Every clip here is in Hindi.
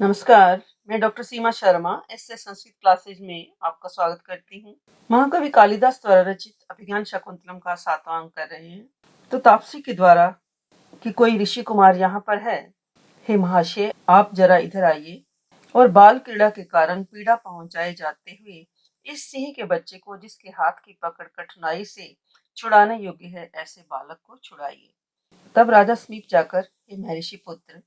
नमस्कार, मैं डॉक्टर सीमा शर्मा एसए संस्कृत क्लासेज में आपका स्वागत करती हूँ। महाकवि कालिदास द्वारा रचित अभिज्ञान शाकुंतलम का 7वां अंक कर रहे हैं। तो तापसी के द्वारा कि कोई ऋषि कुमार यहाँ पर है, हे महाशय आप जरा इधर आइए और बाल क्रीड़ा के कारण पीड़ा पहुंचाए जाते हुए इस सिंह के बच्चे को जिसके हाथ की पकड़ कठिनाई से छुड़ाने योग्य है, ऐसे बालक को छुड़ाइए। तब राजा समीप जाकर, हे महर्षि पुत्र,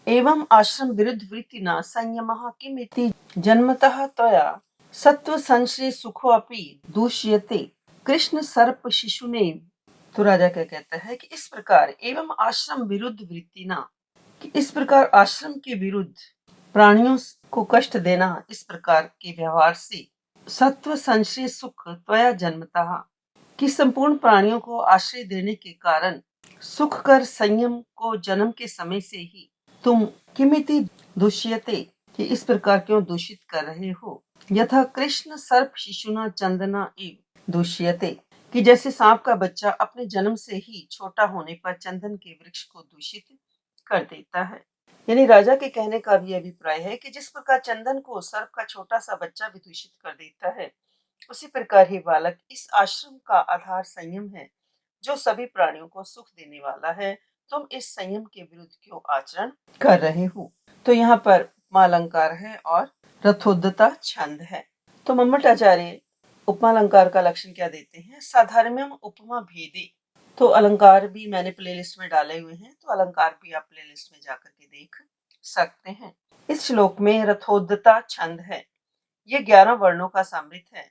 एवं आश्रम विरुद्ध वृत्तिना संयमः किमिति जन्मतः त्वया सत्व संश्रय सुखोऽपि दूष्यते कृष्ण सर्प शिशुने। तो राजा क्या कहता है कि इस प्रकार एवं आश्रम विरुद्ध वृत्तिना, कि इस प्रकार आश्रम के विरुद्ध प्राणियों को कष्ट देना, इस प्रकार के व्यवहार से सत्व संश्रय सुख त्वया जन्मतः, कि संपूर्ण प्राणियों को आश्रय देने के कारण सुख कर संयम को जन्म के समय से ही तुम किमिति दुष्यते, कि इस प्रकार क्यों दूषित कर रहे हो। यथा कृष्ण सर्प शिशुना चंदना इव दूष्यते, कि जैसे सांप का बच्चा अपने जन्म से ही छोटा होने पर चंदन के वृक्ष को दूषित कर देता है। यानी राजा के कहने का भी अभिप्राय है कि जिस प्रकार चंदन को सर्प का छोटा सा बच्चा भी दूषित कर देता है, उसी प्रकार ही बालक इस आश्रम का आधार संयम है, जो सभी प्राणियों को सुख देने वाला है। तुम इस संयम के विरुद्ध क्यों आचरण कर रहे हो। तो यहाँ पर उपमा अलंकार है और रथोद्धता छंद है। तो मम्मट आचार्य उपमा अलंकार का लक्षण क्या देते हैं, साधारणम उपमा भेदे। तो अलंकार भी मैंने प्लेलिस्ट में डाले हुए हैं, तो अलंकार भी आप प्लेलिस्ट में जाकर के देख सकते हैं। इस श्लोक में रथोद्धता छंद है, ये 11 वर्णों का समृत है।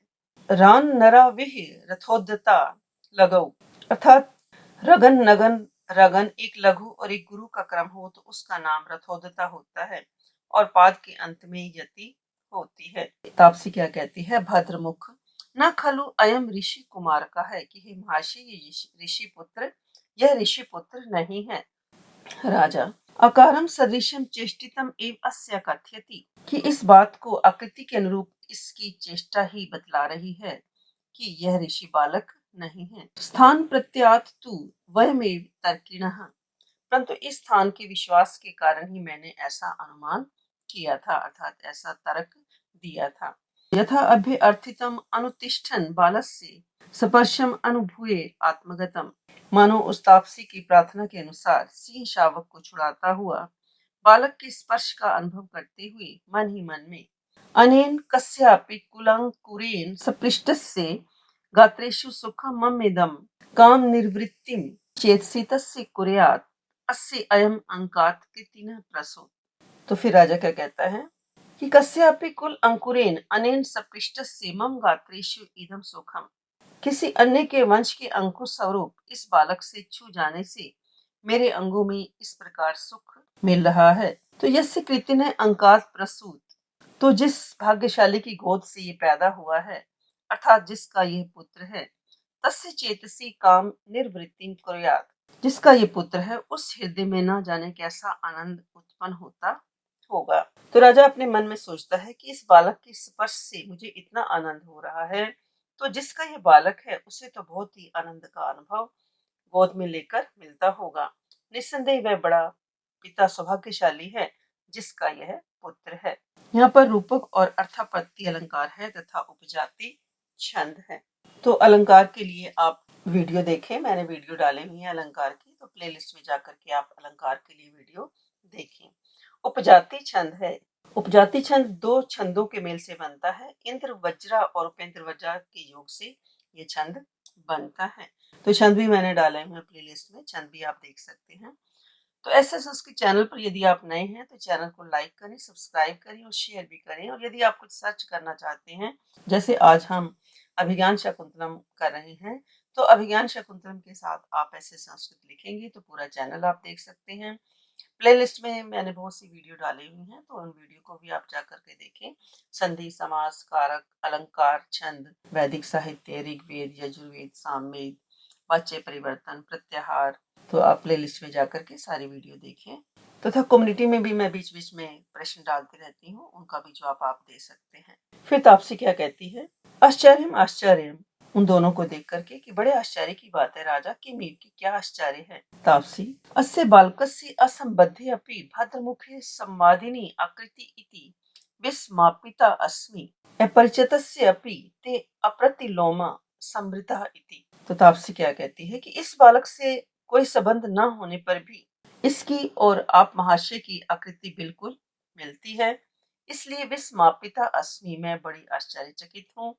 रान नरा विह रथोद्धता लगौ, अर्थात रगन नगन रगन एक लघु और एक गुरु का क्रम हो तो उसका नाम रथोद्धता होता है और पाद के अंत में यति होती है। तापसी क्या कहती है, भद्रमुख न खलु अयम ऋषि कुमार का है, कि हे महर्षि ये ऋषि पुत्र, यह ऋषि पुत्र नहीं है। राजा अकारम सदृशम चेष्टितम एव अस्य कथयति, कि इस बात को आकृति के अनुरूप इसकी चेष्टा ही बतला रही है कि यह ऋषि बालक नहीं है। स्थान प्रत्यात तु वयमेव तर्किणः, परंतु इस स्थान के विश्वास के कारण ही मैंने ऐसा अनुमान किया था, अर्थात ऐसा तर्क दिया था। यथा अभ्य अर्थितम अनुतिष्ठन बालस्य स्पर्शम अनुभूय आत्मगतम, मानो उस तापसी की प्रार्थना के अनुसार सिंह शावक को छुड़ाता हुआ बालक के स्पर्श का अनुभव करते हुए मन ही मन में अनेन कस्यापि कुलंकुरेण सपृष्टस्य गात्रेषु सुखम ममेदम काम निर्वृत्तिम चेतसि तस्य कुर्यात् अस्य अयम अंकात कृतिनः प्रसो। तो फिर राजा क्या कहता है कि कस्यापि कुल अंकुरेण अनेन सपृष्टस्य मम गात्रेषु इदम सुखम, किसी अन्य के वंश के अंकुश स्वरूप इस बालक से छू जाने से मेरे अंगों में इस प्रकार सुख मिल रहा है। तो यस्य कृतिनः अंकात प्रसूत, तो जिस भाग्यशाली की गोद से ये पैदा हुआ है, अर्थात जिसका यह पुत्र है, तस्य चेतसी काम निर्वृत्ति कुर्यात्, जिसका ये पुत्र है उस हृदय में न जाने कैसा आनंद उत्पन्न होता होगा। तो राजा अपने मन में सोचता है कि इस बालक के स्पर्श से मुझे इतना आनंद हो रहा है, तो जिसका ये बालक है उसे तो बहुत ही आनंद का अनुभव गोद में लेकर मिलता होगा। निस्संदेह वह बड़ा पिता सौभाग्यशाली है जिसका यह पुत्र है। यहाँ पर रूपक और अर्थापत्ति अलंकार है तथा उपजाति छंद है। तो अलंकार के लिए आप वीडियो देखें, मैंने वीडियो डाले हुई है अलंकार की, तो प्लेलिस्ट में जाकर के आप अलंकार के लिए वीडियो देखें। उपजाति छंद है। उपजाति छंद दो छंदों के मेल से बनता है, इंद्र वज्रा और उपेंद्र वज्रा के योग से ये छंद बनता है। तो छंद भी मैंने डाले हुए प्लेलिस्ट में, छंद भी आप देख सकते हैं। तो ऐसे संस्कृत चैनल पर यदि आप नए हैं तो चैनल को लाइक करें, सब्सक्राइब करें और शेयर भी करें। और यदि आप कुछ सर्च करना चाहते हैं, जैसे आज हम अभिज्ञान शाकुंतलम कर रहे हैं, तो अभिज्ञान शाकुंतलम के साथ आप ऐसे संस्कृत लिखेंगे तो पूरा चैनल आप देख सकते हैं। प्लेलिस्ट में मैंने बहुत सी वीडियो डाली हुई हैं, तो उन वीडियो को भी आप जा करके देखें। संधि, समास, कारक, अलंकार, छंद, वैदिक साहित्य, ऋग्वेद, यजुर्वेद, सामवेद, वाच्य परिवर्तन, प्रत्याहार, तो आप प्लेलिस्ट में जाकर के सारी वीडियो देखें। तथा कम्युनिटी में भी मैं बीच बीच में प्रश्न डालती रहती हूँ, उनका भी जवाब आप दे सकते हैं। फिर तापसी क्या कहती है, आश्चर्यम आश्चर्यम उन दोनों को देख करके कि बड़े आश्चर्य की बात है राजा, कि मीर की क्या आश्चर्य है। तापसी अस्य बालकस्य असंबद्धे अपि भद्रमुखे संवादिनी आकृति इति विस्मापिता अस्मि अपरिचितस्य अपि ते अप्रतिलोमा समृता इति। तो तापसी क्या कहती है कि इस बालक से कोई संबंध न होने पर भी इसकी और आप महाशय की आकृति बिल्कुल मिलती है, इसलिए विस्मापिता अस्मि, मैं बड़ी आश्चर्यचकित हूँ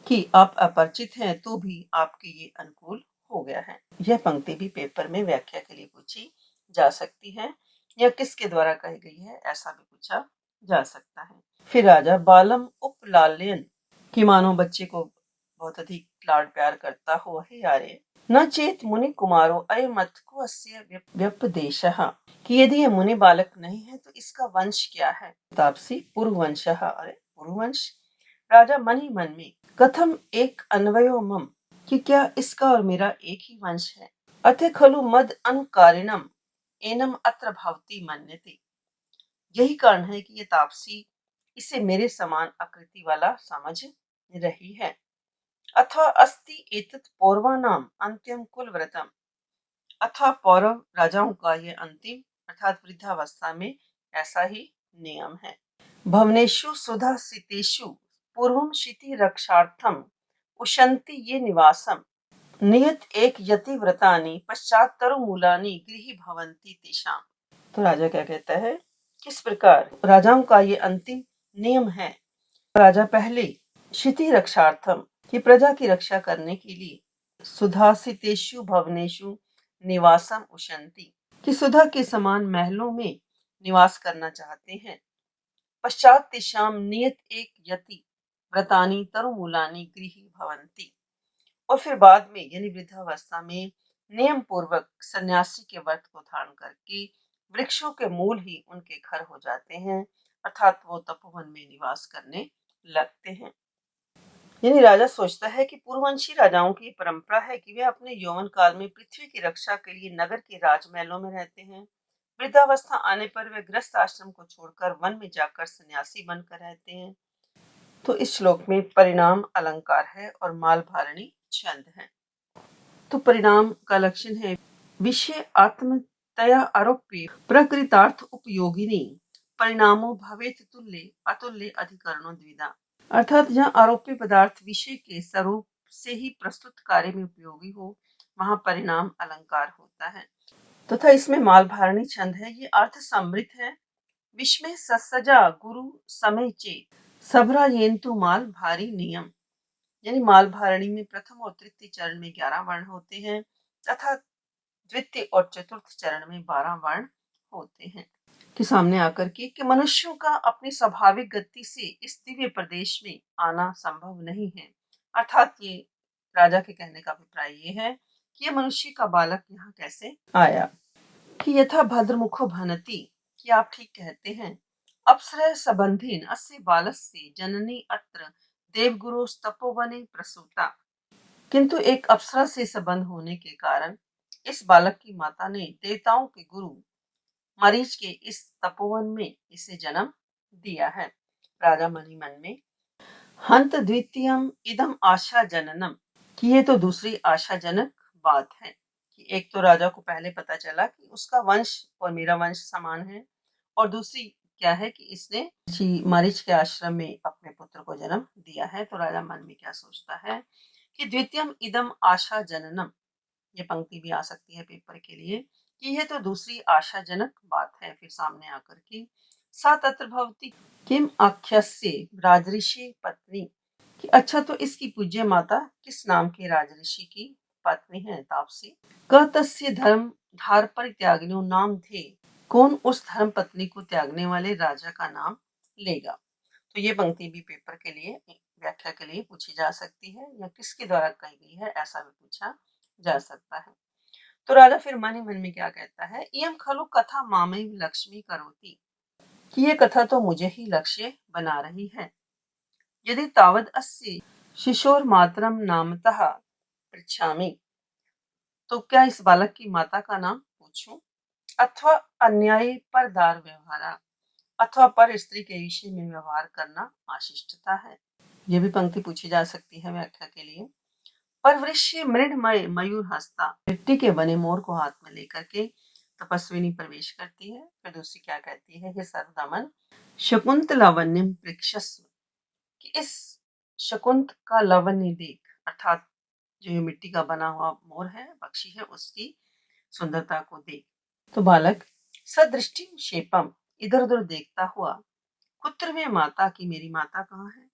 कि आप अपरिचित हैं तो भी आपके ये अनुकूल हो गया है। यह पंक्ति भी पेपर में व्याख्या के लिए पूछी जा सकती है, या किसके द्वारा कही गई है ऐसा भी पूछा जा सकता है। फिर राजा बालम उपलाल्यन, कि मानो बच्चे को बहुत अधिक लाड प्यार करता हो, हे यारे न चेत मुनि कुमारो अयमथ को अस्य व्यपदेशः, कि यदि ये मुनि बालक नहीं है तो इसका वंश क्या है। तापसी पुरुवंशः, अरे पुरुवंश। राजा मन ही मन में, कथम एक अन्वयो मम, कि क्या इसका और मेरा एक ही वंश है। अथे खलु मद अनुकारिणम एनम अत्र भवती मन्यते, यही कारण है कि ये तापसी इसे मेरे समान आकृति वाला समझ रही है। अथवा अस्ति एतत् पौरवानाम अंत्यम कुल व्रतम, अथवा पौरव राजाओं का ये अंतिम अर्थात वृद्धावस्था में ऐसा ही नियम है। भवनेषु सुधा सितेषु पूर्वम शिति रक्षार्थम उशंति ये निवासम नियत एक यति व्रतानि पश्चात तरुमूलानि गृही भवंती तेषाम। तो राजा क्या कहता है, किस प्रकार राजाओं का ये अंतिम नियम है। राजा पहले शिति रक्षार्थम, कि प्रजा की रक्षा करने के लिए सुधासितेषु भवनेषु निवासम उशंति, कि सुधा के समान महलों में निवास करना चाहते हैं। पश्चात तेषाम नियत एक यति व्रतानि तरुमूलानि गृही भवंती, और फिर बाद में यानी वृद्धावस्था में नियम पूर्वक सन्यासी के व्रत को धारण करके वृक्षों के मूल ही उनके घर हो जाते हैं, अर्थात वो तपोवन में निवास करने लगते हैं। यानी राजा सोचता है कि पूर्ववंशी राजाओं की परंपरा है कि वे अपने यौवन काल में पृथ्वी की रक्षा के लिए नगर के राजमहलों में रहते हैं। वृद्धावस्था आने पर वे गृहस्थ आश्रम को छोड़कर वन में जाकर सन्यासी बनकर रहते हैं। तो इस श्लोक में परिणाम अलंकार है और मालधारणी छंद है। तो परिणाम का लक्षण है विषय आत्मतया आरोप्य प्रकृतार्थ उपयोगिनी परिणामो भवेत तुल्य अतुल्य अधिकरणों द्विधा, अर्थात जहाँ आरोप्य पदार्थ विषय के स्वरूप से ही प्रस्तुत कार्य में उपयोगी हो वहां परिणाम अलंकार होता है। तथा इसमें मालधारणी छंद है, ये अर्थ समृद्ध है। विस्मय ससजा गुरु समय चेत सबरा येन्तु माल भारी नियम, यानी माल भारणी में प्रथम और तृतीय चरण में 11 वर्ण होते हैं तथा द्वितीय और चतुर्थ चरण में 12 वर्ण होते हैं। के सामने आकर के कि मनुष्यों का अपनी स्वाभाविक गति से इस दिव्य प्रदेश में आना संभव नहीं है, अर्थात ये राजा के कहने का अभिप्राय ये है कि ये मनुष्य का बालक यहाँ कैसे आया। कि यथा भद्रमुखो भनति, कि आप ठीक कहते हैं। अप्सरः संबंधेन अस्य बालस्य जननी अत्र देवगुरु तपोवने प्रसूता, किंतु एक अप्सरा से संबंध होने के कारण इस बालक की माता ने देवताओं के गुरु मरीच के इस तपोवन में इसे जन्म दिया है। राजा मन ही मन में, हंत द्वितीयम इदम आशा जननम, कि ये तो दूसरी आशाजनक बात है। कि एक तो राजा को पहले पता चला कि उसका वंश और मेरा वंश समान है, और दूसरी क्या है कि इसने मरीच के आश्रम में अपने पुत्र को जन्म दिया है। तो राजा मन में क्या सोचता है कि द्वितीयम इदम आशा जननम, ये पंक्ति भी आ सकती है पेपर के लिए, कि यह तो दूसरी आशाजनक बात है। फिर सामने आकर के सा तत्र भवति किम आख्यस्य राजऋषि पत्नी, कि अच्छा तो इसकी पूज्य माता किस नाम के राजऋषि की पत्नी है। तापसी क तस्य धर्म धार परित्यागिनो नाम थे, कौन उस धर्म पत्नी को त्यागने वाले राजा का नाम लेगा। तो ये पंक्ति भी पेपर के लिए व्याख्या के लिए पूछी जा सकती है, या किसके द्वारा कही गई है ऐसा भी पूछा जा सकता है। तो राजा फिर मन ही मन में क्या कहता है, इयम खलु कथा मामैव लक्ष्मी करोति, कि ये कथा तो मुझे ही लक्ष्य बना रही है। यदि तावद अस्य शिशोर मातरम नामतः पृच्छामि, तो क्या इस बालक की माता का नाम पूछूं, अथवा अन्याय पर दार व्यवहारा, अथवा पर स्त्री के विषय में व्यवहार करना आशिष्टता है। यह भी पंक्ति पूछी जा सकती है व्याख्या के लिए। परवृश्य मृणमय मयूर हस्ता, मिट्टी के बने मोर को हाथ में लेकर के तपस्विनी प्रवेश करती है। फिर दूसरी क्या कहती है, हे सर्वदमन शकुंत लावण्यम प्रेक्षस्व, कि इस शकुंत का लावण्य देख, अर्थात जो ये मिट्टी का बना हुआ मोर है, पक्षी है, उसकी सुंदरता को देख। तो बालक सदृष्टि शेपम, इधर उधर देखता हुआ, पुत्र में माता की मेरी माता कहाँ है,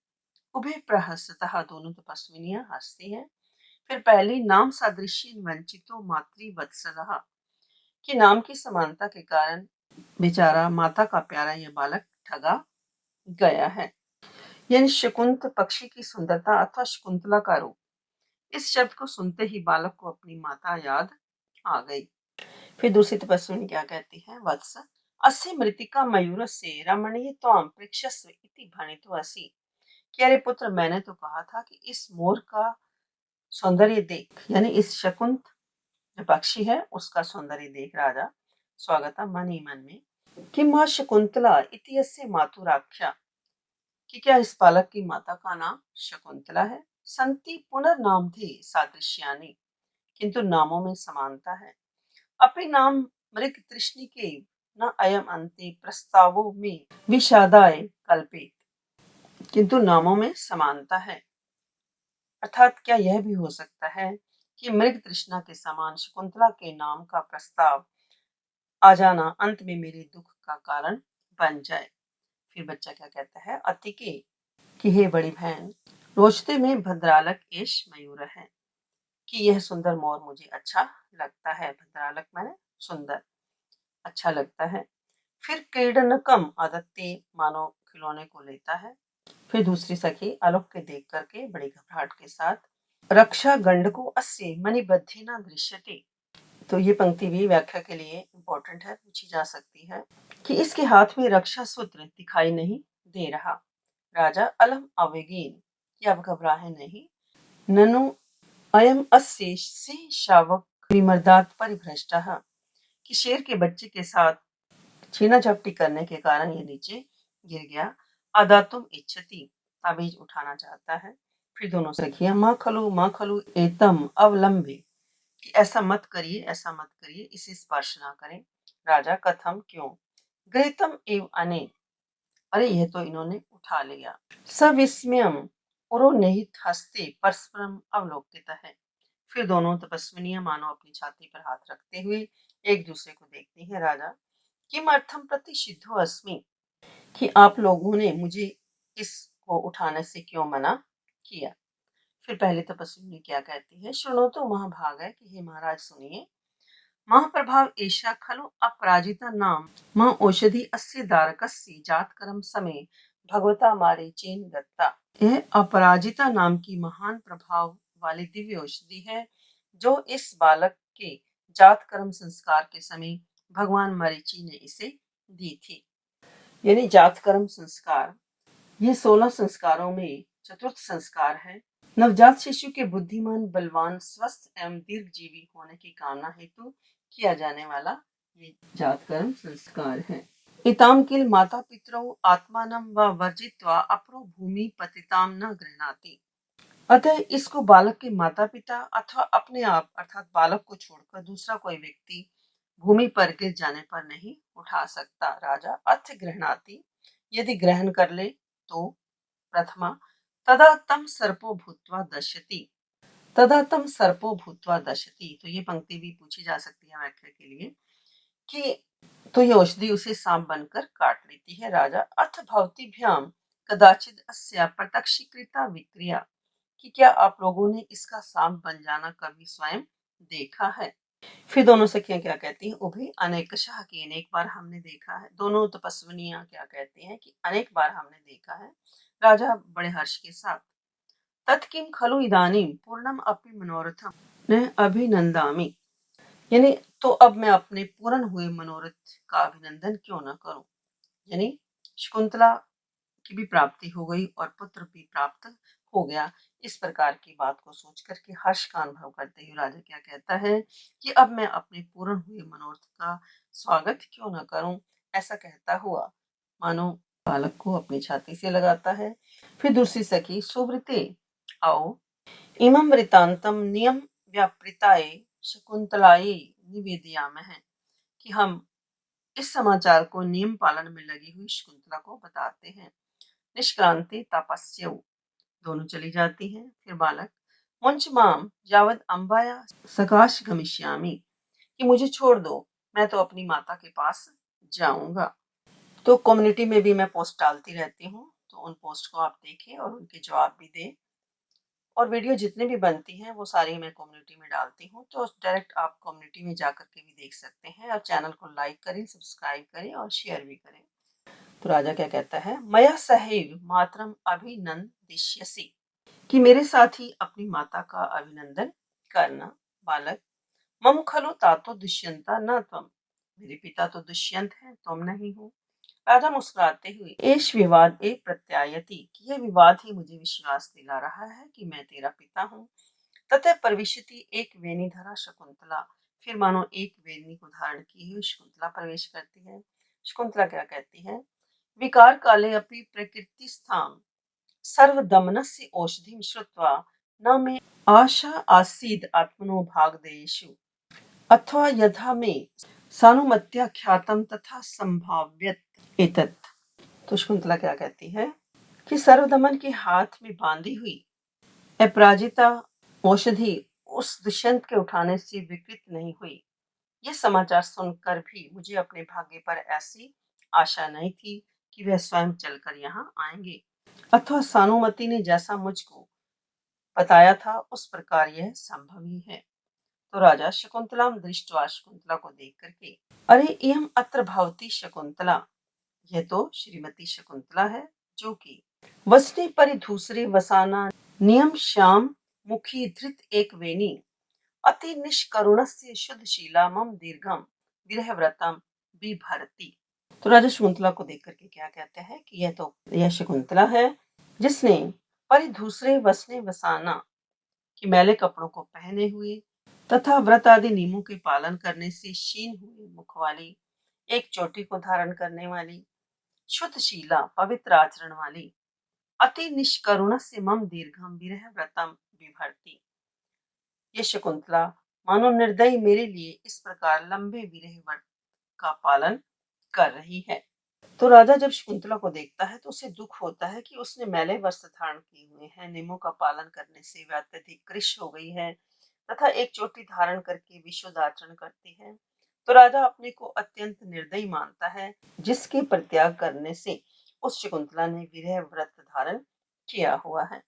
उभय प्रहसतः, दोनों तपस्विनियां हंसती हैं। फिर पहली नाम सादृश्य वंचितो मातृवत्सलः, कि नाम की समानता के कारण बेचारा माता का प्यारा यह बालक ठगा गया है। यानी शकुंत पक्षी की सुंदरता अथवा शकुंतला का रूप, इस शब्द को सुनते ही बालक को अपनी माता याद आ गई। फिर दूसरी तपस्विनी क्या कहती है, वत्स अस्य मृतिका मयूर से रमणीय त्वाम प्रेक्षस्व इति भणितो असि, कि अरे पुत्र, मैंने तो कहा था कि इस मोर का सौंदर्य देख, यानी इस शकुंत जो पक्षी है उसका सौंदर्य देख राजा स्वागता मन ही मन में, कि मां शकुंतला इति अस्य मातुराख्या, कि क्या इस बालक की माता का नाम शकुंतला है। संति पुनर्नाम थे सादृश्यानि, किंतु नामों में समानता है। अपने नाम मृग तृष्णि के न अयम अंते प्रस्तावों में विषादाय कल्पित, किंतु नामों में समानता है। अर्थात क्या यह भी हो सकता है कि मृग तृष्णा के समान शकुंतला के नाम का प्रस्ताव आ जाना अंत में मेरे दुख का कारण बन जाए। फिर बच्चा क्या कहता है, अतिके, कि हे बड़ी बहन, रोशते में भद्रालक एश मयूर है, कि यह सुंदर मोर मुझे अच्छा लगता है। भद्रालक मैंने सुंदर, अच्छा लगता है। फिर क्रीडनकम आदत्ते, मानो खिलौने को लेता है। फिर दूसरी सखी आलोक के देख करके बड़ी घबराहट के साथ, रक्षा गंड को अस्य मणिबद्धे न दृश्यते, तो ये पंक्ति भी व्याख्या के लिए इंपॉर्टेंट है, पूछी जा सकती है, कि इसके हाथ में रक्षा सूत्र दिखाई नहीं दे रहा। राजा अलम अवेगेन, कि अब घबराए नहीं, ननु अयम अस्य से शावक विमर्दात परिभ्रष्टः, कि शेर के बच्चे के साथ छीना झपटी करने के कारण ये नीचे गिर गया। अदातुम इच्छति, ताबीज उठाना चाहता है। फिर दोनों सखियां माँ खलु एतम अवलंबे, कि ऐसा मत करिए, ऐसा मत करिए, इसे स्पर्श ना करें। राजा कथम, क्यों, गृहीतम एव अने, अरे यह तो इन्होंने उठा लिया। सविस्मयम उरोनिहित हस्ते परस्परम अवलोकितः है। फिर दोनों तपस्विनियां मानो अपनी छाती पर हाथ रखते हुए एक दूसरे को देखती हैं। राजा किम अर्थम प्रतिषिद्धो अस्मि, कि आप लोगों ने मुझे इसको उठाने से क्यों मना किया। फिर पहले तपस्विनी क्या कहती है, शृणोतु महाभागाय, कि हे महाराज सुनिए, महाप्रभाव एषा खलु अपराजिता नाम मां औषधि अस्य दारकस्य जातकर्म समय भगवता मारीचेन दत्ता। यह अपराजिता नाम की महान प्रभाव वाली दिव्य औषधि है, जो इस बालक के जातकर्म संस्कार के समय भगवान मरीचि ने इसे दी थी। यानी जातकर्म संस्कार, ये 16 संस्कारों में चतुर्थ संस्कार है। नवजात शिशु के बुद्धिमान, बलवान, स्वस्थ एवं दीर्घजीवी होने की कामना हेतु किया जाने वाला ये जातकर्म संस्कार है। इताम किल माता पितरौ आत्मानं व वर्जित्वा अपरो भूमि पतिताम न गृह्णाति, अतः इसको बालक के माता पिता अथवा अपने आप अर्थात बालक को छोड़कर दूसरा कोई व्यक्ति भूमि पर गिर जाने पर नहीं उठा सकता। राजा अथ गृह्णाति, यदि ग्रहण कर ले तो, प्रथमा तदा तम सर्पो भूत्वा दश्यति, तदा तम सर्पो भूत्वा दश्यति, तो ये पंक्ति भी पूछी जा सकती है व्याख्या के लिए, कि तो ये औषधि उसे सांप बनकर काट लेती है। राजा अथ भवतीभ्याम कदाचित अस्या प्रत्यक्षीकृता विक्रिया, कि क्या आप लोगों ने इसका सांप बन जाना कभी स्वयं देखा है। फिर दोनों सखियां क्या कहती हैं, उभे अनेकशः, की अनेक बार हमने देखा है। दोनों तपस्विनियां क्या कहती हैं कि अनेक बार हमने देखा है। राजा बड़े हर्ष के साथ, तत्किम खलु इदानीम पूर्णम अपि मनोरथम न अभिनंदामि, यानी तो अब मैं अपने पूर्ण हुए मनोरथ का अभिनंदन क्यों न करूं। यानी शकुंतला की भी प्राप्ति हो गई और पुत्र भी प्राप्त हो गया। इस प्रकार की बात को सोच करके हर्ष का अनुभव करते हुए राजा क्या कहता है, कि अब मैं अपने पूर्ण हुए मनोरथ का स्वागत क्यों न करूं। ऐसा कहता हुआ मानो बालक को अपनी छाती से लगाता है। फिर दूसरी सखी सुव्रते आओ, इमं वृत्तांतम नियम व्यापृताय शकुंतलायै निवेदयामः, कि हम इस समाचार को नियम पालन में लगी हुई शकुंतला को बताते हैं। निष्क्रांति तपस्यौ, दोनों चली जाती हैं। फिर बालक, मुंच माम यावद अम्बाया सकाश गमिष्यामि, कि मुझे छोड़ दो, मैं तो अपनी माता के पास जाऊंगा। तो कम्युनिटी में भी मैं पोस्ट डालती रहती हूँ, तो उन पोस्ट को आप देखें और उनके जवाब भी दें। और वीडियो जितनी भी बनती हैं वो सारी मैं कम्युनिटी में डालती हूँ, तो डायरेक्ट आप कम्युनिटी में जाकर के भी देख सकते हैं। और चैनल को लाइक करें, सब्सक्राइब करें और शेयर भी करें। तो राजा क्या कहता है, मया सहैव मातरम अभिनंदिष्यसि, कि मेरे साथ ही अपनी माता का अभिनंदन करना। बालक, मम खलु तातो दुष्यंता न त्वम, मेरे पिता तो दुष्यंत हैं, तुम नहीं हो। राजा मुस्कुराते हुए, एष विवाद एक प्रत्यायति, कि यह विवाद ही मुझे विश्वास दिला रहा है कि मैं तेरा पिता हूँ। ततः प्रविशति एक वेणीधरा शकुंतला, फिर मानो एक वेणी को धारण की हुई शकुंतला प्रवेश करती है। शकुंतला क्या कहती है, विकार काले अपि प्रकृति स्थाम सर्वदमनस्य औषधिं श्रुत्वा न मे आशा आसीद आत्मनो भागदेषु, अथवा यथा मे सानुमत्या ख्यातम तथा संभाव्यत एतत्। तो शकुंतला क्या कहती है कि सर्वदमन के हाथ में बांधी हुई अपराजिता औषधि उस दुष्यंत के उठाने से विकृत नहीं हुई। यह समाचार सुनकर भी मुझे अपने भाग्य पर ऐसी आशा नहीं थी कि वह स्वयं चलकर यहाँ आएंगे, अथवा सानुमति ने जैसा मुझको बताया था उस प्रकार यह संभव ही है। तो राजा शकुंतलाम दृष्टवा, शकुंतला को देख करके, अरे इयम अत्र भवती शकुंतला, यह तो श्रीमती शकुंतला है, जो कि वसने परि दूसरे वसाना नियम श्याम मुखी धृत एक वेणी अति निष्करुणस्य शुद्धशीला मम दीर्घम विरह व्रतम बिभरती। तो राजा शकुंतला को देख करके क्या कहते हैं कि यह शकुंतला है जिसने परि दूसरे वसने वसाना, कि मैले कपड़ों को पहने हुए तथा व्रत आदि नियमों के पालन करने से क्षीण हुए मुख वाली, एक चोटी को धारण करने वाली, शुद्धशीला पवित्र आचरण वाली, अति निष्करुण से मम दीर्घम विरह व्रतम विभरती, ये शकुंतला मानो निर्दयी मेरे लिए इस प्रकार लंबे विरह व्रत का पालन कर रही है। तो राजा जब शकुंतला को देखता है तो उसे दुख होता है कि उसने मैले वस्त्र धारण किए हुए हैं, नियमों का पालन करने से वह अत्यधिक कृश हो गई है तथा एक चोटी धारण करके विशुद्ध आचरण करती है। तो राजा अपने को अत्यंत निर्दयी मानता है, जिसके परित्याग करने से उस शकुंतला ने विरह व्रत धारण किया हुआ है।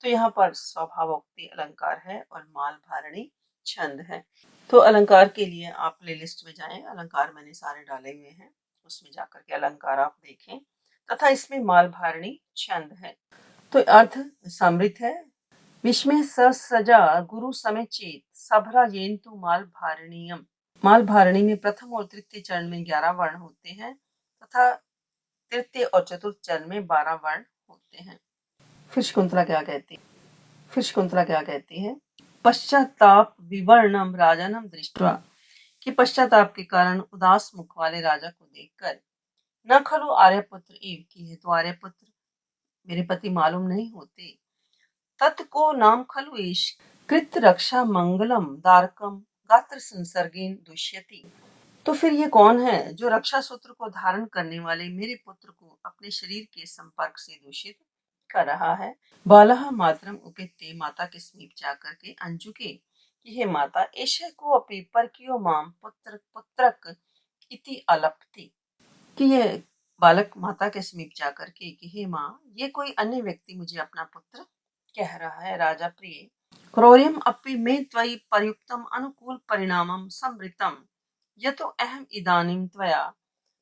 तो यहाँ पर स्वभावोक्ति अलंकार है और माल भारणी छंद है। तो अलंकार के लिए आप प्लेलिस्ट में जाएं, अलंकार मैंने सारे डाले हुए हैं, उसमें जाकर के अलंकार आप देखें। तथा इसमें माल भारणी छंद है। तो अर्थ समृद्ध है। विस्मय सजा गुरु समेचित सभरा येन्तु माल भारणीयम। माल भारणी में प्रथम और तृतीय चरण में 11 वर्ण होते हैं तथा तृतीय और चतुर्थ चरण में 12 वर्ण होते हैं। फिर शकुंतला क्या कहती है, पश्चाताप विवर्णम राजनम दृष्टवा, कि पश्चाताप के कारण उदास मुख वाले राजा को देखकर, न खलु आर्यपुत्र एव, की है तो आर्यपुत्र मेरे पति मालूम नहीं होते, तत्को नाम खलु ईश कृत रक्षा मंगलम दारकम गात्र संसर्गेन दुष्यति। तो फिर ये कौन है जो रक्षा सूत्र को धारण करने वाले मेरे पुत्र को अपने शरीर के संपर्क से दूषित कर रहा है। बालः मातरम उपेत्ते, माता के समीप जाकर के अंजुके, कि हे माता, एषः को अपि परकीयो माम पुत्र पुत्रक इति अलपति, कि ये बालक माता के समीप जाकर के, कि हे माँ, ये कोई अन्य व्यक्ति मुझे अपना पुत्र कह रहा है। राजा प्रिय, क्रौर्यम अपि मे त्वयि प्रयुक्तम अनुकूल परिणामम संवृतम यतो अहम इदानीं त्वया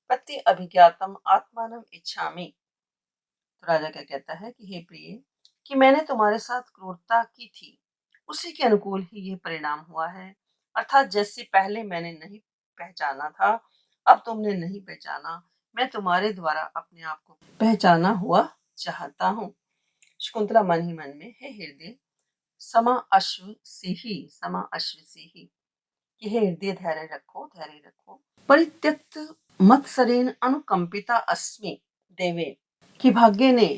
प्रति अभिज्ञातम आत्मानम इच्छामि। तो राजा क्या कहता है कि हे प्रिय, कि मैंने तुम्हारे साथ क्रूरता की थी, उसी के अनुकूल ही यह परिणाम हुआ है। अर्थात जैसे पहले मैंने नहीं पहचाना था, अब तुमने नहीं पहचाना, मैं तुम्हारे द्वारा अपने आप को पहचाना हुआ चाहता हूँ। शकुंतला मन ही मन में, हे हृदय समा अश्व से ही, कि हे हृदय धैर्य रखो, परित्यक्त मत्सरेन अनुकंपिता अस्मि देवे, कि भाग्य ने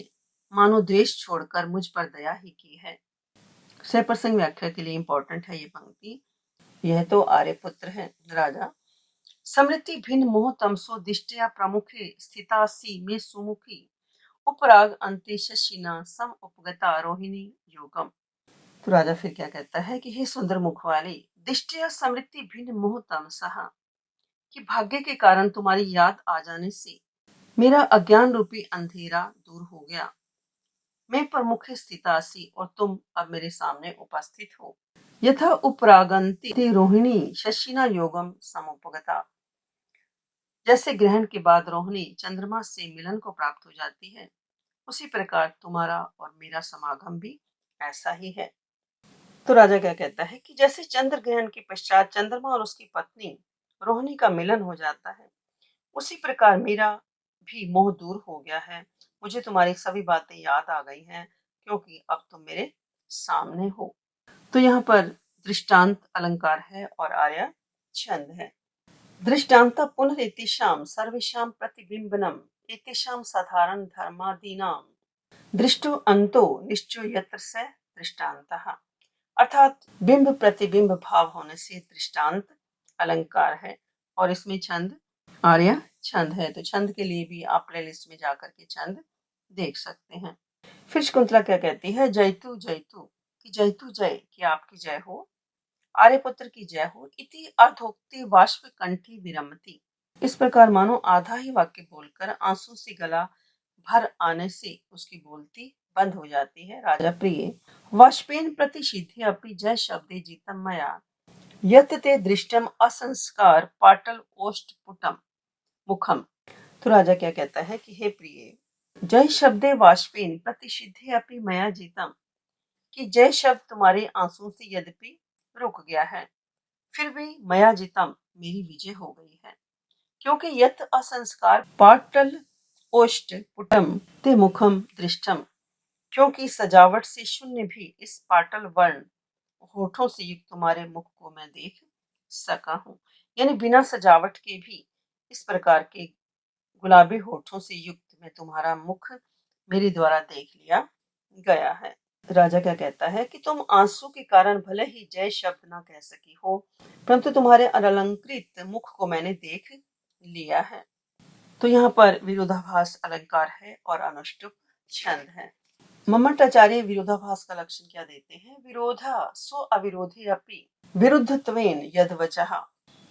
मानो द्वेष छोड़कर मुझ पर दया ही की है। क्षय प्रसंग व्याख्या के लिए इंपॉर्टेंट है ये पंक्ति। यह तो आर्यपुत्र है राजा। समृद्धि भिन्न मोह तमसो दिष्टया प्रमुखे स्थितासी में सुमुखी उपराग अंते शशिना सम उपगता रोहिणी योगम। तो राजा फिर क्या कहता है कि हे सुंदर मुख वाली, दिष्टया समृद्धि भिन्न मोह तमसहा, कि भाग्य के कारण तुम्हारी याद आ जाने से मेरा अज्ञान रूपी अंधेरा दूर हो गया। मैं प्रमुख स्थितासी और तुम अब मेरे सामने उपस्थित हो। यथा उपरागंति रोहिणी शशिना योगम समुपगता, जैसे ग्रहण के बाद रोहिणी चंद्रमा से मिलन को प्राप्त हो जाती है, उसी प्रकार तुम्हारा और मेरा समागम भी ऐसा ही है। तो राजा क्या कहता है कि जैसे चंद्र ग्रहण के पश्चात चंद्रमा और उसकी पत्नी रोहिणी का मिलन हो जाता है, उसी प्रकार मेरा भी मोह दूर हो गया है। मुझे तुम्हारी सभी बातें याद आ गई हैं, क्योंकि अब तुम मेरे सामने हो। तो यहाँ पर दृष्टांत अलंकार है और आर्य छंद है। दृष्टांत पुनरेतेषां सर्वेषां प्रतिबिंबनम एतेषां साधारण धर्मादीनां दृष्टो अंतो निश्चयो यत्र स दृष्टान्तः। अर्थात बिंब प्रतिबिंब भाव होने से दृष्टांत अलंकार है और इसमें छंद आर्य छंद है। तो छंद के लिए भी आप प्लेलिस्ट में जाकर के छंद देख सकते हैं। फिर शकुंतला क्या कहती है, जयतु जयतु, कि जयतु जय, कि आपकी जय हो, आर्यपुत्र की जय हो, इति अर्धोक्ति बाष्प कंठी विरमती। इस प्रकार मानो आधा ही वाक्य बोलकर आंसू से गला भर आने से उसकी बोलती बंद हो जाती है। राजा प्रिय वाष्पेन प्रतिषिधे अपि जय शब्दे जीतम मया यत ते दृष्टम असंस्कार पाटल ओष्ठपुटम मुखम। तो राजा क्या कहता है कि हे प्रिय, जय शब्दे वाष्पेन प्रतिषिधे अपि मया जीतम, कि जय शब्द तुम्हारे आंसू से यद्यपि रुक गया है, फिर भी मया जीतम, मेरी विजय हो गई है। क्योंकि यत असंस्कार पाटल ओष्ठ पुटम ते मुखम दृष्टम, क्योंकि सजावट से शून्य भी इस पाटल वर्ण होठों से युक्त तुम्हारे मुख को मैं देख सका हूँ। यानी बिना सजावट के भी इस प्रकार के गुलाबी होठों से युक्त मैं तुम्हारा मुख मेरे द्वारा देख लिया गया है। राजा क्या कहता है कि तुम आंसू के कारण भले ही जय शब्द ना कह सकी हो, परंतु तुम्हारे अनलंकृत मुख को मैंने देख लिया है। तो यहाँ पर विरोधाभास अलंकार है और अनुष्टुप छंद है। मम्मटाचार्य विरोधाभास का लक्षण क्या देते हैं, विरोधा सो अविरोधी अपि विरुद्धत्वेन यद वचः।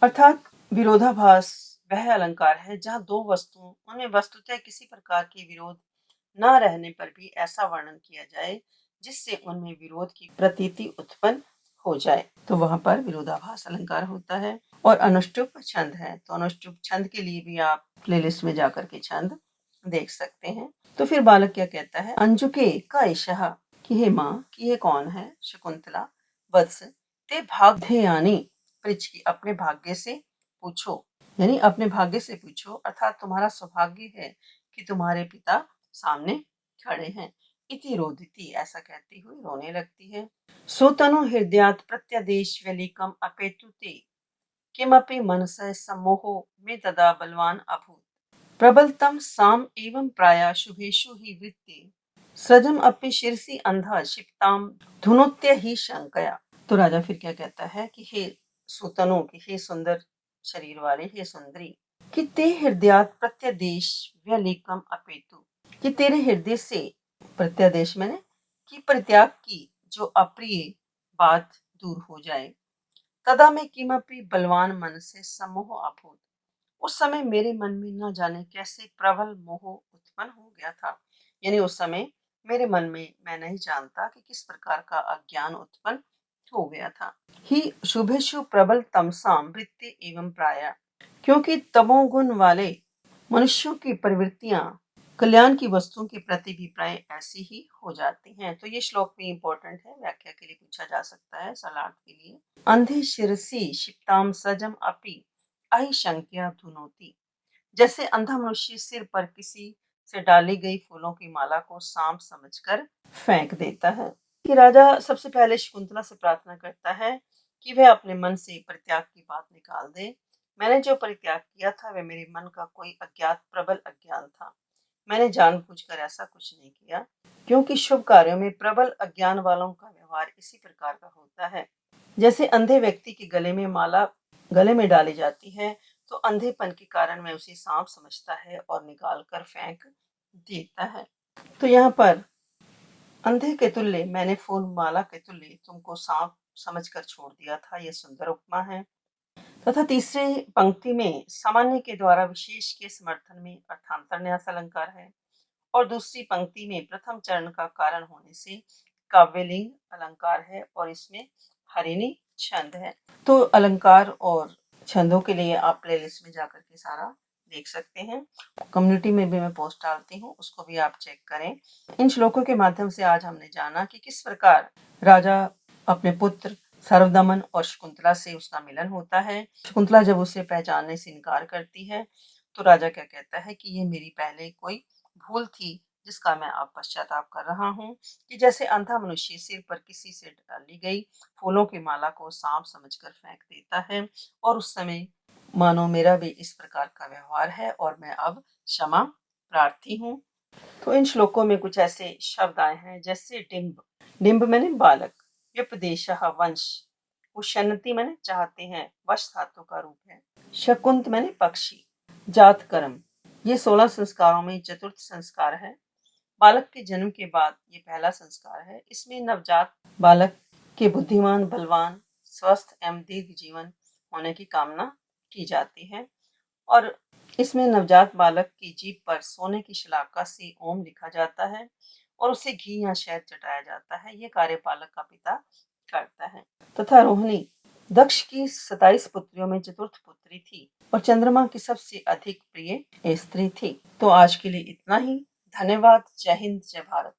अर्थात विरोधाभास वह अलंकार है जहाँ दो वस्तुओं उनमें वस्तुतः किसी प्रकार के विरोध न रहने पर भी ऐसा वर्णन किया जाए जिससे उनमें विरोध की प्रतीति उत्पन्न हो जाए, तो वहां पर विरोधाभास अलंकार होता है। और अनुष्टुप छंद है, तो अनुष्टुप छंद के लिए भी आप प्लेलिस्ट में जाकर के छंद देख सकते हैं। तो फिर बालक क्या कहता है, अंजुके का ईशः, कि हे माँ, कि ये कौन है, शकुंतला वत्स ते भाग्यानि पृच्छ, की अपने भाग्य से पूछो, यानी अपने भाग्य से पूछो, अर्थात तुम्हारा सौभाग्य है कि तुम्हारे पिता सामने खड़े हैं। इति रोदिति, ऐसा कहती हुई रोने लगती है। सोतनु हृदयात् प्रत्यादेश व्यलीकम अपेतुते किमपि मनसः सम्मोहो में तदा बलवान अभूत प्रबलतम साम एवं प्राय शुभेषु ही वृत्ति सृजम अपि शिरसि अंधा क्षिप्ताम धुनोत्य ही शंकया। तो राजा फिर क्या कहता है कि हे सुतनु, कि हे सुंदर शरीर वाले, हे सुंदरी, कि ते हृदयात् प्रत्यादेश व्यलीकम अपेतु, कि तेरे हृदय से, प्रत्यादेश मैंने कि परित्याग की जो अप्रिय बात दूर हो जाए, तदा मैं किमपि बलवान मन से सम्मोह अभूत, उस समय मेरे मन में न जाने कैसे प्रबल मोह उत्पन्न हो गया था। यानी उस समय मेरे मन में मैं नहीं जानता कि किस प्रकार का अज्ञान उत्पन्न हो गया था। ही शुभेशु प्रबल तमसाम वृत्ति एवं प्राय, क्योंकि तमोगुण वाले मनुष्यों की प्रवृत्तियां कल्याण की वस्तुओं के प्रति भी प्राय ऐसी ही हो जाती हैं। तो ये श्लोक भी इम्पोर्टेंट है, व्याख्या के लिए पूछा जा सकता है सलार्थ के लिए। अंधे शिरसी क्षिप्ताम सजम अपि अहिशंक्या धुनोति, जैसे अंधा मनुष्य सिर पर किसी से डाली गई फूलों की माला को सांप समझकर फेंक देता है। कि राजा सबसे पहले शकुंतला से प्रार्थना करता है कि वह अपने मन से परित्याग की बात निकाल दे। मैंने जो परित्याग किया था वह मेरे मन का कोई अज्ञात प्रबल अज्ञान था, मैंने जानबूझकर ऐसा कुछ नहीं किया, क्योंकि शुभ कार्यों में प्रबल अज्ञान वालों का व्यवहार इसी प्रकार का होता है। जैसे अंधे व्यक्ति के गले में माला गले में डाली जाती है, तो अंधेपन के कारण वह उसे सांप समझता है और निकाल कर फेंक देता है। तो यहाँ पर अंधे के तुल्य मैंने फूल माला के तुल्य तुमको सांप समझकर छोड़ दिया था, यह सुंदर उपमा है। तथा तीसरी पंक्ति में सामान्य के द्वारा विशेष के समर्थन में अर्थांतर न्यास अलंकार है, और दूसरी पंक्ति में प्रथम चरण का कारण होने से काव्यलिंग अलंकार है, और इसमें हरिणी छंद है। तो अलंकार और छंदों के लिए आप प्लेलिस्ट में जाकर के सारा देख सकते हैं। कम्युनिटी में भी मैं पोस्ट डालती हूँ, उसको भी आप चेक करें। इन श्लोकों के माध्यम से आज हमने जाना कि किस प्रकार राजा अपने पुत्र सर्वदमन और शकुंतला से उसका मिलन होता है। शकुंतला जब उसे पहचानने से इनकार करती है, तो राजा क्या कहता है कि ये मेरी पहले कोई भूल थी जिसका मैं अब पश्चाताप कर रहा हूँ, कि जैसे अंधा मनुष्य सिर पर किसी से डाली गई फूलों की माला को सांप समझकर फेंक देता है, और उस समय मानो मेरा भी इस प्रकार का व्यवहार है और मैं अब क्षमा प्रार्थी हूँ। तो इन श्लोकों में कुछ ऐसे शब्द आए हैं जैसे डिंब, डिंब मैंने बालक, व्यपदेशः वंश, उशन्नति मैंने चाहते हैं, वश धातु का रूप है, शकुंत मैंने पक्षी, जात कर्म, ये 16 संस्कारों में चतुर्थ संस्कार है। बालक के जन्म के बाद ये पहला संस्कार है। इसमें नवजात बालक के बुद्धिमान, बलवान, स्वस्थ एवं दीर्घ जीवन होने की कामना की जाती है, और इसमें नवजात बालक की जीभ पर सोने की शलाका से ओम लिखा जाता है और उसे घी या शहद चटाया जाता है। ये कार्य बालक का पिता करता है। तथा रोहिणी दक्ष की 27 पुत्रियों में चतुर्थ पुत्री थी और चंद्रमा की सबसे अधिक प्रिय स्त्री थी। तो आज के लिए इतना ही। धन्यवाद। जय हिंद, जय भारत।